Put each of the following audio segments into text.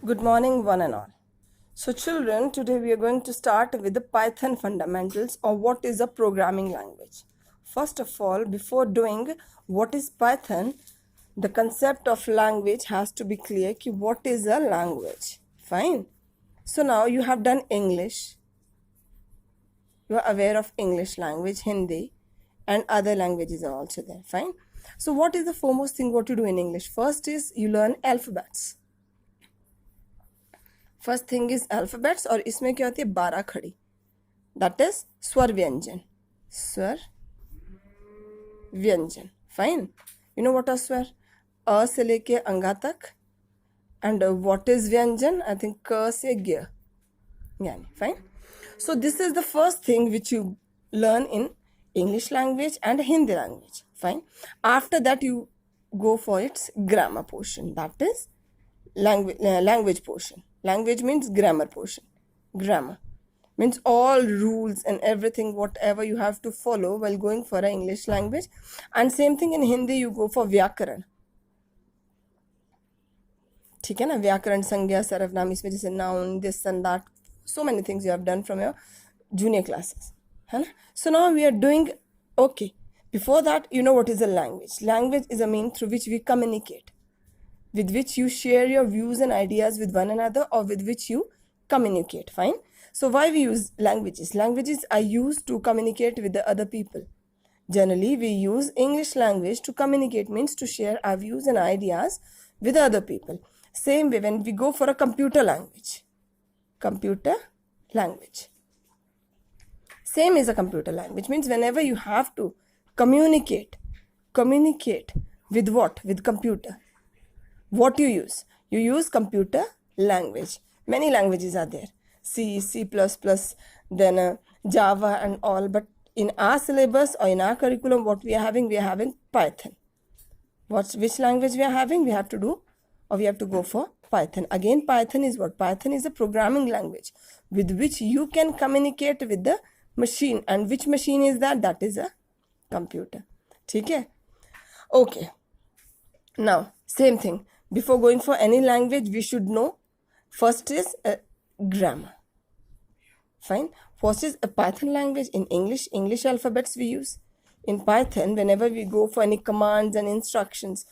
Good morning, one and all. So, children, today we are going to start with the Python fundamentals, or what is a programming language. First of all, before doing what is Python, the concept of language has to be clear. Ki what is a language? Fine. So now you have done English. You are aware of English language, Hindi, and other languages are also there. Fine. So what is the foremost thing what you do in English? First is you learn alphabets. First thing is alphabets, और इसमें क्या होती है 12 खड़ी, that is स्वर व्यंजन. स्वर व्यंजन. Fine. You know what are स्वर? अ से लेके अंगा तक. एंड व्हाट इज व्यंजन? आई थिंक क से ग. यानी fine. So this is the first thing which you learn in English language and Hindi language. Fine. After that you go for its grammar portion, that is language portion. Language means grammar portion. Grammar means all rules and everything whatever you have to follow while going for an English language. And same thing in Hindi, you go for व्याकरण. ठीक है ना? व्याकरण, संज्ञा, सर्वनाम, इसमें जैसे noun, this and that, so many things you have done from your junior classes, है ना? So now we are doing, okay, before that, you know what is a language. Language is a means through which we communicate, with which you share your views and ideas with one another, or with which you communicate. Fine. So why we use languages? Languages are used to communicate with the other people. Generally, we use English language to communicate, means to share our views and ideas with other people. Same way when we go for a computer language. Computer language. Same is a computer language, means whenever you have to communicate with what? With computer. What you use? You use computer language. Many languages are there. C, C++, then Java and all. But in our syllabus or in our curriculum, what we are having? We are having Python. Which language we are having? We have to do, or we have to go for Python. Again, Python is what? Python is a programming language with which you can communicate with the machine. And which machine is that? That is a computer. ठीक है? Okay. Now, same thing. Before going for any language, we should know first is grammar. Fine. First is a Python language. In English alphabets we use. In Python, whenever we go for any commands and instructions,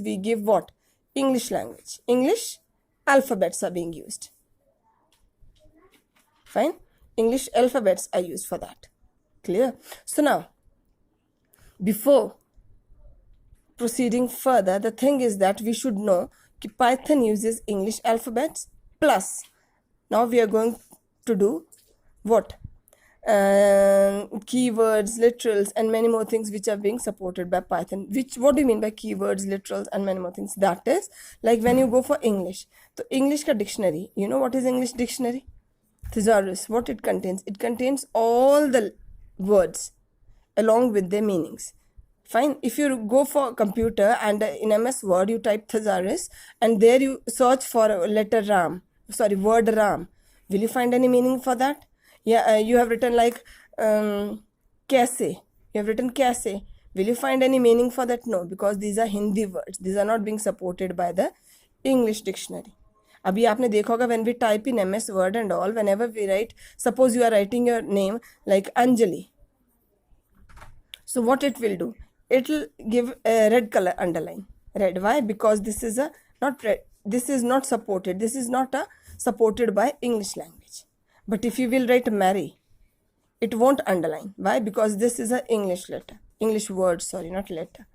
we give what? English language. English alphabets are being used. Fine. English alphabets are used for that. Clear? So now, before proceeding further, the thing is that we should know that Python uses English alphabets plus. Now we are going to do what? Keywords, literals, and many more things which are being supported by Python. What do you mean by keywords, literals, and many more things? That is like when you go for English. So English ka dictionary. You know what is English dictionary? Thesaurus. What it contains? It contains all the words along with their meanings. Fine. If you go for computer and in MS Word you type thesaurus and there you search for word RAM, will you find any meaning for that? Yeah, you have written like kaise. You have written kaise. Will you find any meaning for that? No, because these are Hindi words. These are not being supported by the English dictionary. अभी आपने देखा होगा when we type in MS Word and all, whenever we write, suppose you are writing your name like Anjali. So what it will do? It will give a red color underline. Red. Why? Because this is not red. This is not supported. This is not supported by English language. But if you will write Mary, it won't underline. Why? Because this is an English letter. English word, sorry, not letter.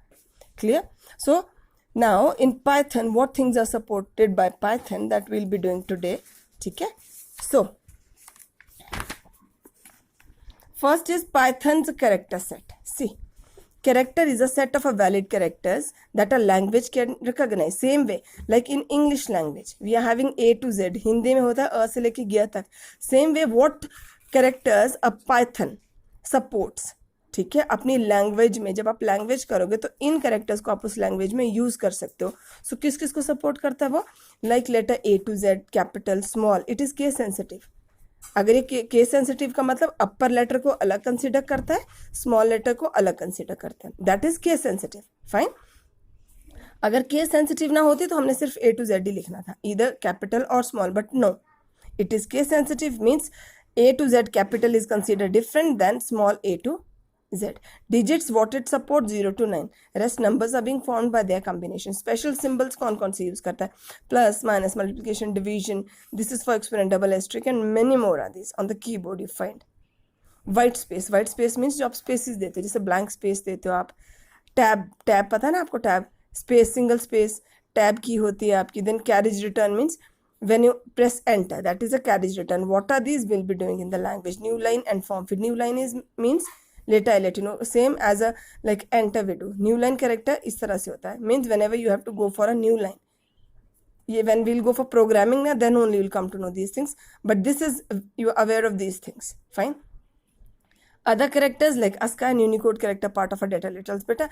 Clear? So now in Python, what things are supported by Python that we'll be doing today? Okay? So first is Python's character set. See, character is a set of a valid characters that a language can recognize. Same way, like in English language, we are having A to Z. Hindi में होता है अ से लेके ग तक. Same way, what characters a Python supports. ठीक है? अपनी लैंग्वेज में जब आप लैंग्वेज करोगे तो इन कैरेक्टर्स को आप उस लैंग्वेज में यूज कर सकते हो. सो किस किस को सपोर्ट करता है वो? Like letter A to Z, capital, small. It is case sensitive. अगर ये केस सेंसिटिव का मतलब अपर लेटर को अलग कंसीडर करता है, स्मॉल लेटर को अलग कंसीडर करता है, that is case sensitive. Fine. अगर केस सेंसिटिव ना होती तो हमने सिर्फ A to Z ही लिखना था, इधर कैपिटल और small, but no, it is case sensitive means A to Z capital is considered different than small a to Z. Digits what it support 0 to 9. Rest numbers are being formed by their combination. Special symbols कौन से use करता है? Plus, minus, multiplication, division. This is for exponent, double asterisk and many more are these. On the keyboard you find. White space. White space means जो आप spaces देते हो, जैसे blank space देते हो आप. Tab पता है ना आपको tab? Space, single space. Tab की होती है आपकी. Then carriage return means when you press enter, that is a carriage return. What are these will be doing in the language? New line and form. फिर new line is means later I let you know, same as a like enter we do. New line character इस तरह से होता है, means whenever you have to go for a new line. ये when we'll go for programming ना, then only you'll come to know these things, but this is you are aware of these things. Fine. Other characters like ASCII and Unicode character part of a data literals. बेटा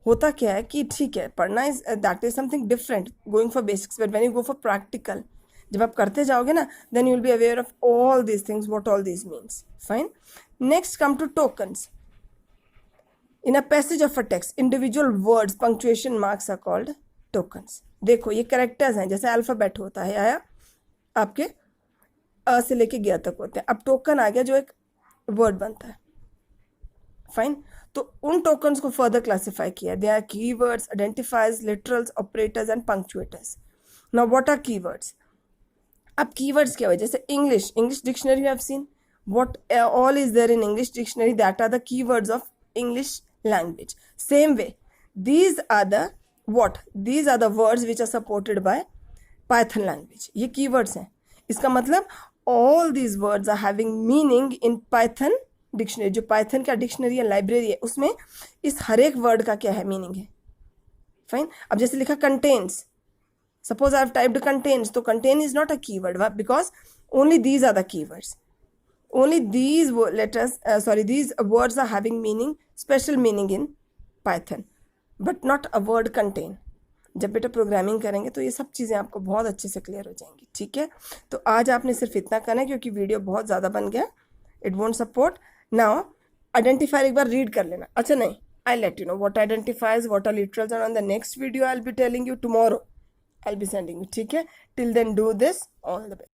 होता क्या है कि ठीक है पढ़ना is that is something different going for basics, but when you go for practical, जब आप करते जाओगे ना, then you will be aware of all these things, what all these means. Fine. Next come to tokens. In a passage of a text individual words punctuation marks are called tokens. देखो ये characters हैं, जैसे alphabet होता है आया आपके अ से लेके ग तक होते हैं. अब टोकन आ गया जो एक वर्ड बनता है. फाइन. तो उन टोकन्स को फर्दर क्लासिफाई किया. They are keywords, identifiers, literals, operators and punctuators. Now what are keywords? अब कीवर्ड्स क्या हुए? जैसे English dictionary you have seen, what all is there in English dictionary, that are the keywords of English language. Same way these are the what, these are the words which are supported by Python language. ये keywords हैं. इसका मतलब all these words are having meaning in Python dictionary. जो Python का dictionary या library है उसमें इस हर एक वर्ड का क्या है मीनिंग है. फाइन. अब जैसे लिखा contains, suppose I have typed contains, तो contain is not a keyword because only these are the keywords. Only these letters these words are having meaning, special meaning in Python, but not a word contain. जब बेटा programming करेंगे तो ये सब चीज़ें आपको बहुत अच्छे से क्लियर हो जाएंगी. ठीक है. तो आज आपने सिर्फ इतना करना है क्योंकि वीडियो बहुत ज़्यादा बन गया. It won't support. Now identifier एक बार रीड कर लेना. अच्छा नहीं, I let you know what identifiers, what are literals, and on the next video I will be telling you tomorrow, I will be sending you. ठीक है. Till then do this. All the best.